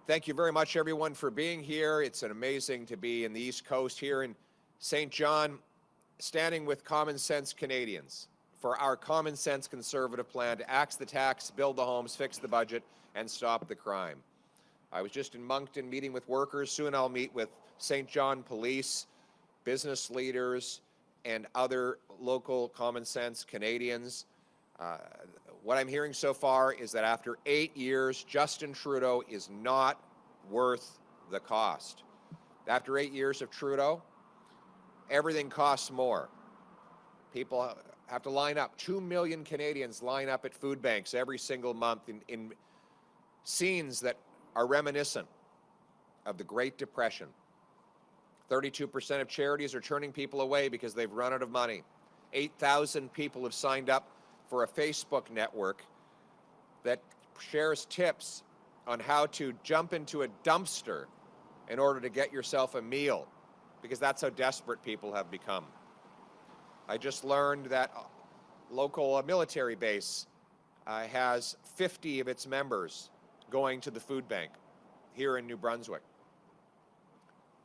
Thank you very much, everyone, for being here. It's amazing to be in the East Coast here in St. John, standing with common sense Canadians for our common sense Conservative plan to axe the tax, build the homes, fix the budget, and stop the crime. I was just in Moncton meeting with workers. Soon I'll meet with St. John Police, business leaders, and other local common sense Canadians. What I'm hearing so far is that after 8 years, Justin Trudeau is not worth the cost. After 8 years of Trudeau, everything costs more. People have to line up. 2 million Canadians line up at food banks every single month in scenes that are reminiscent of the Great Depression. 32% of charities are turning people away because they've run out of money. 8,000 people have signed up for a Facebook network that shares tips on how to jump into a dumpster in order to get yourself a meal, because that's how desperate people have become. I just learned that a local military base has 50 of its members going to the food bank here in New Brunswick.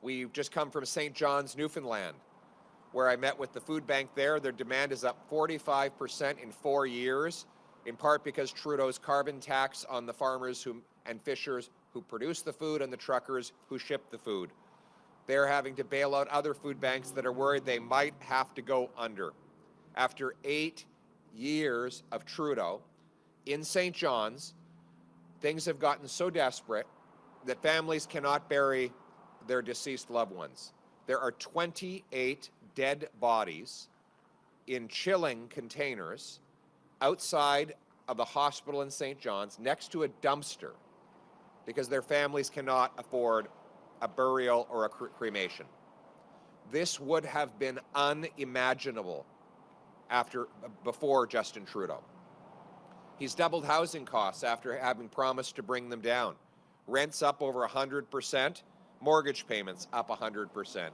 We've just come from St. John's, Newfoundland, where I met with the food bank there. Their demand is up 45% in 4 years, in part because Trudeau's carbon tax on the farmers and fishers who produce the food and the truckers who ship the food. They're having to bail out other food banks that are worried they might have to go under. After 8 years of Trudeau in St. John's, things have gotten so desperate that families cannot bury their deceased loved ones. There are 28 dead bodies in chilling containers outside of the hospital in St. John's next to a dumpster because their families cannot afford a burial or a cremation. This would have been unimaginable before Justin Trudeau. He's doubled housing costs after having promised to bring them down. Rents up over 100%, mortgage payments up 100%.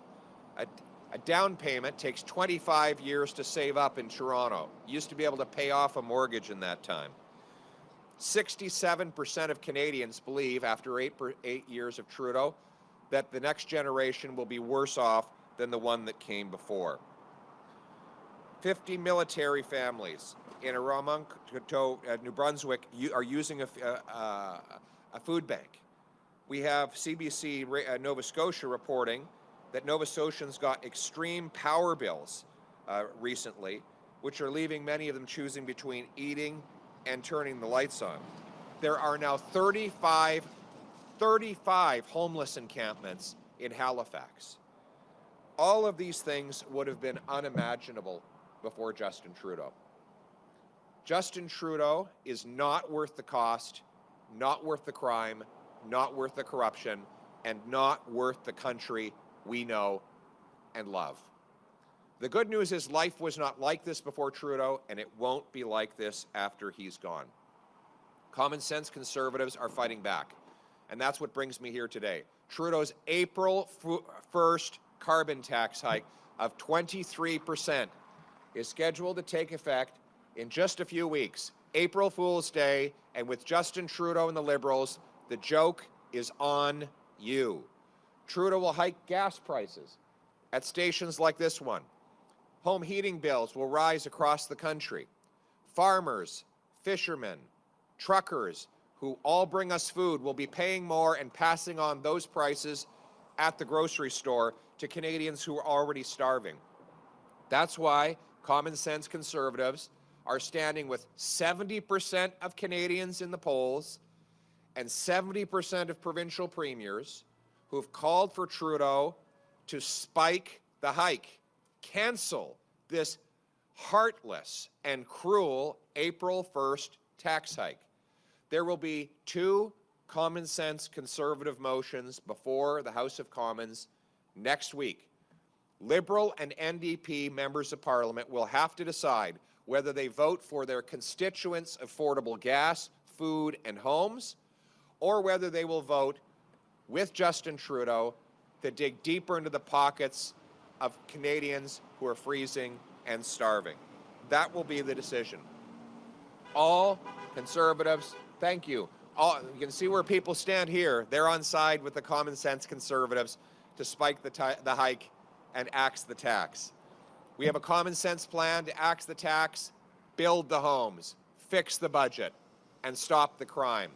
A down payment takes 25 years to save up in Toronto. You used to be able to pay off a mortgage in that time. 67% of Canadians believe, after 8 years of Trudeau, that the next generation will be worse off than the one that came before. 50 military families in New Brunswick are using a food bank. We have CBC Nova Scotia reporting that Nova Scotians got extreme power bills recently, which are leaving many of them choosing between eating and turning the lights on. There are now 35 homeless encampments in Halifax. All of these things would have been unimaginable before Justin Trudeau. Justin Trudeau is not worth the cost, not worth the crime, not worth the corruption, and not worth the country we know and love. The good news is life was not like this before Trudeau, and it won't be like this after he's gone. Common sense Conservatives are fighting back, and that's what brings me here today. Trudeau's April 1st carbon tax hike of 23% is scheduled to take effect in just a few weeks, April Fool's Day, and with Justin Trudeau and the Liberals, the joke is on you. Trudeau will hike gas prices at stations like this one. Home heating bills will rise across the country. Farmers, fishermen, truckers who all bring us food will be paying more and passing on those prices at the grocery store to Canadians who are already starving. That's why common sense Conservatives are standing with 70% of Canadians in the polls and 70% of provincial premiers who have called for Trudeau to spike the hike, cancel this heartless and cruel April 1st tax hike. There will be 2 common sense Conservative motions before the House of Commons next week. Liberal and NDP members of Parliament will have to decide whether they vote for their constituents' affordable gas, food, and homes, or whether they will vote with Justin Trudeau to dig deeper into the pockets of Canadians who are freezing and starving. That will be the decision. All Conservatives, thank you. You can see where people stand here. They're on side with the common sense conservatives to spike the hike and axe the tax. We have a common sense plan to axe the tax, build the homes, fix the budget, and stop the crime.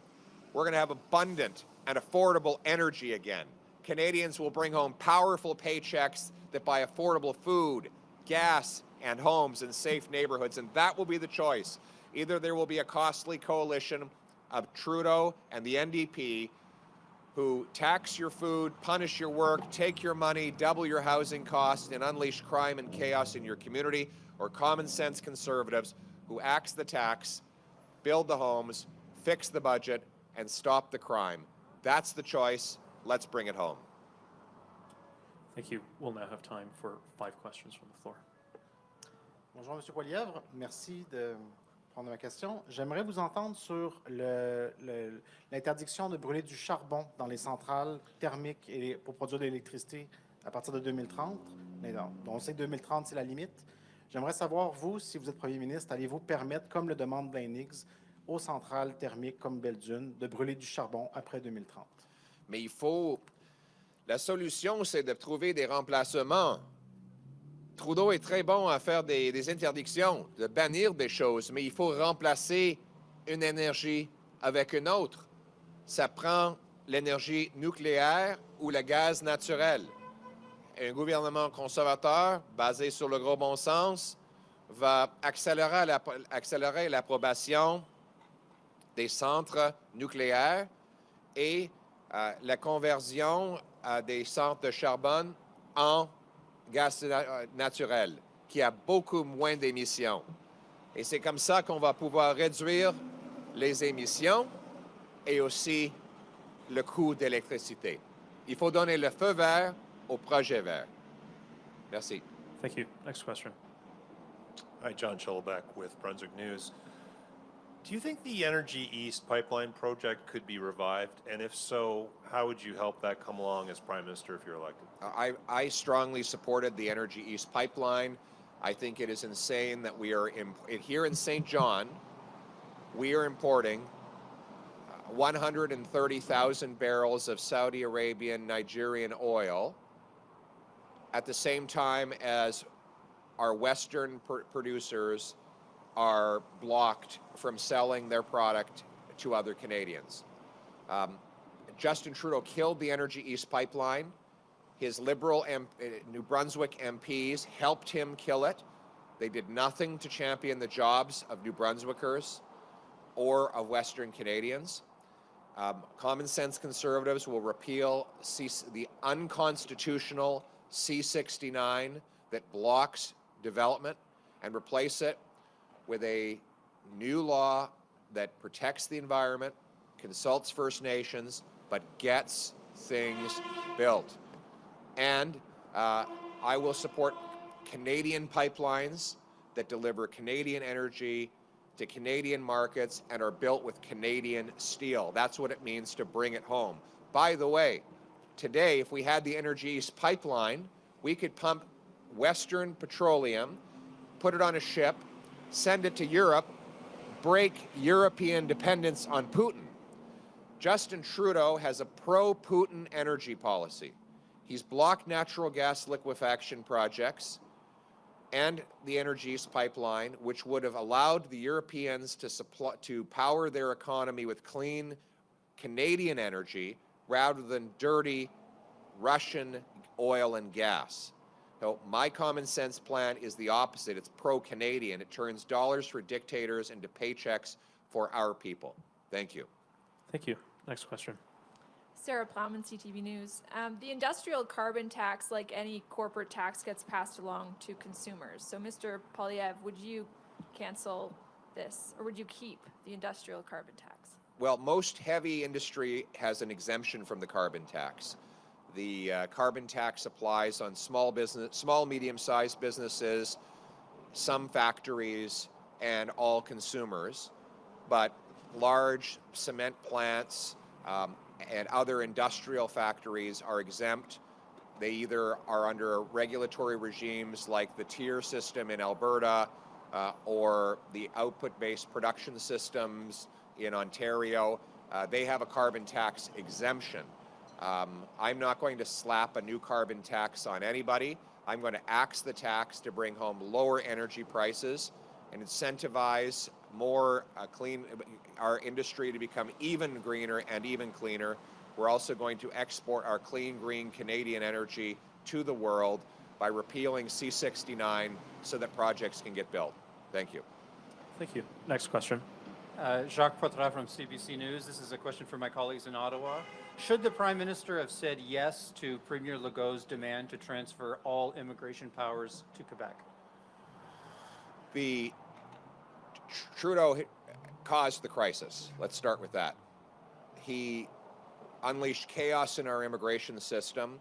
We're going to have abundant and affordable energy again. Canadians will bring home powerful paychecks that buy affordable food, gas, and homes in safe neighborhoods, and that will be the choice. Either there will be a costly coalition of Trudeau and the NDP who tax your food, punish your work, take your money, double your housing costs, and unleash crime and chaos in your community, or common sense conservatives who axe the tax, build the homes, fix the budget, and stop the crime. That's the choice. Let's bring it home. Thank you. We'll now have time for 5 questions from the floor. Bonjour, M. Poilievre. Merci de prendre ma question. J'aimerais vous entendre sur l'interdiction de brûler du charbon dans les centrales thermiques pour produire de l'électricité à partir de 2030. On sait que 2030, c'est la limite. J'aimerais savoir, vous, si vous êtes Premier ministre, allez-vous permettre, comme le demande Blaine Higgs, aux centrales thermiques comme Belle-Dune, de brûler du charbon après 2030? Mais il faut... La solution, c'est de trouver des remplacements. Trudeau est très bon à faire des interdictions, de bannir des choses, mais il faut remplacer une énergie avec une autre. Ça prend l'énergie nucléaire ou le gaz naturel. Un gouvernement conservateur, basé sur le gros bon sens, va accélérer l'approbation des centres nucléaires et la conversion des centres de charbon en gaz naturel, qui a beaucoup moins d'émissions. Et c'est comme ça qu'on va pouvoir réduire les émissions et aussi le coût d'électricité. Il faut donner le feu vert au projet vert. Merci. Thank you. Next question. Hi, John Schillebeck with Brunswick News. Do you think the Energy East pipeline project could be revived? And if so, how would you help that come along as Prime Minister if you're elected? I strongly supported the Energy East pipeline. I think it is insane that we are, here in St. John, we are importing 130,000 barrels of Saudi Arabian, Nigerian oil at the same time as our Western producers are blocked from selling their product to other Canadians. Justin Trudeau killed the Energy East pipeline. His Liberal New Brunswick MPs helped him kill it. They did nothing to champion the jobs of New Brunswickers or of Western Canadians. Common sense conservatives will repeal the unconstitutional C-69 that blocks development and replace it with a new law that protects the environment, consults First Nations, but gets things built. And I will support Canadian pipelines that deliver Canadian energy to Canadian markets and are built with Canadian steel. That's what it means to bring it home. By the way, today, if we had the Energy East pipeline, we could pump Western petroleum, put it on a ship, send it to Europe, break European dependence on Putin. Justin Trudeau has a pro-Putin energy policy. He's blocked natural gas liquefaction projects and the Energy East pipeline, which would have allowed the Europeans to power their economy with clean Canadian energy rather than dirty Russian oil and gas. So my common sense plan is the opposite. It's pro-Canadian. It turns dollars for dictators into paychecks for our people. Thank you. Thank you. Next question. Sarah Plowman, CTV News. The industrial carbon tax, like any corporate tax, gets passed along to consumers. So, Mr. Poilievre, would you cancel this, or would you keep the industrial carbon tax? Well, most heavy industry has an exemption from the carbon tax. The carbon tax applies on small, medium-sized businesses, some factories, and all consumers. But large cement plants and other industrial factories are exempt. They either are under regulatory regimes like the tier system in Alberta or the output-based production systems in Ontario. they have a carbon tax exemption. I'm not going to slap a new carbon tax on anybody. I'm going to axe the tax to bring home lower energy prices and incentivize more our industry to become even greener and even cleaner. We're also going to export our clean, green Canadian energy to the world by repealing C-69 so that projects can get built. Thank you. Thank you. Next question. Jacques Poitras from CBC News. This is a question for my colleagues in Ottawa. Should the Prime Minister have said yes to Premier Legault's demand to transfer all immigration powers to Quebec? Trudeau caused the crisis. Let's start with that. He unleashed chaos in our immigration system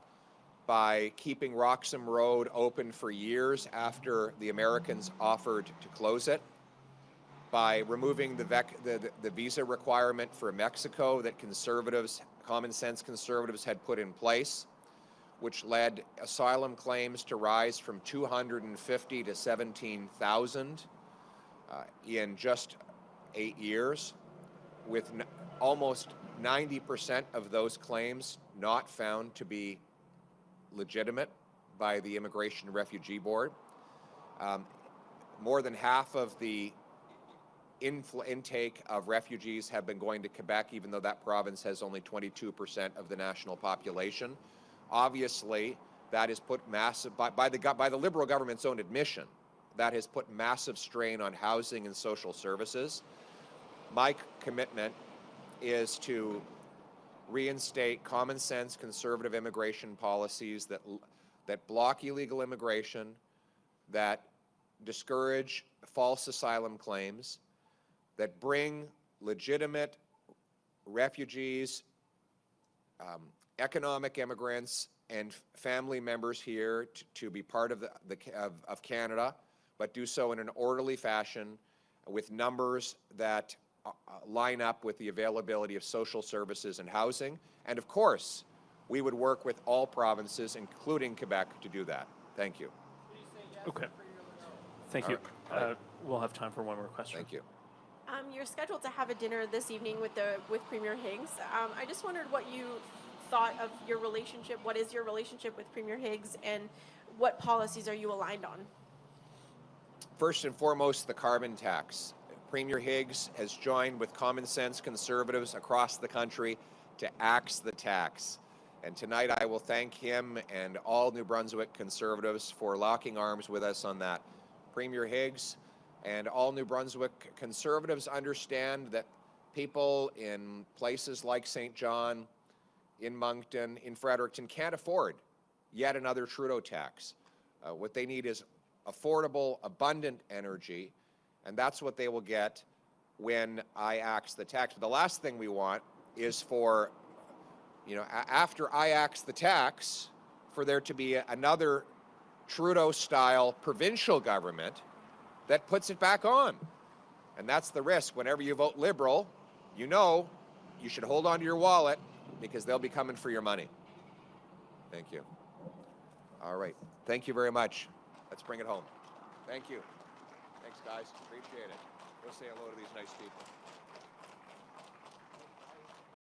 by keeping Roxham Road open for years after the Americans offered to close it, by removing the visa requirement for Mexico that common sense conservatives had put in place, which led asylum claims to rise from 250 to 17,000 in just 8 years, with almost 90% of those claims not found to be legitimate by the Immigration and Refugee Board. More than half of the intake of refugees have been going to Quebec, even though that province has only 22% of the national population. Obviously, that has put massive, by the Liberal government's own admission, that has put massive strain on housing and social services. My commitment is to reinstate common sense conservative immigration policies that block illegal immigration, that discourage false asylum claims, that bring legitimate refugees, economic immigrants, and family members here to be part of Canada, but do so in an orderly fashion with numbers that line up with the availability of social services and housing. And of course, we would work with all provinces, including Quebec, to do that. Thank you. Okay. Thank you. We'll have time for one more question. Thank you. You're scheduled to have a dinner this evening with Premier Higgs. I just wondered what you thought of your relationship. What is your relationship with Premier Higgs, and what policies are you aligned on? First and foremost, the carbon tax. Premier Higgs has joined with common sense conservatives across the country to axe the tax. And tonight I will thank him and all New Brunswick conservatives for locking arms with us on that. Premier Higgs and all New Brunswick conservatives understand that people in places like St. John, in Moncton, in Fredericton can't afford yet another Trudeau tax. What they need is affordable, abundant energy, and that's what they will get when I axe the tax. But the last thing we want is for, after I axe the tax, for there to be another Trudeau-style provincial government that puts it back on. And that's the risk. Whenever you vote Liberal, you should hold on to your wallet because they'll be coming for your money. Thank you. All right. Thank you very much. Let's bring it home. Thank you. Thanks, guys. Appreciate it. Go say hello to these nice people.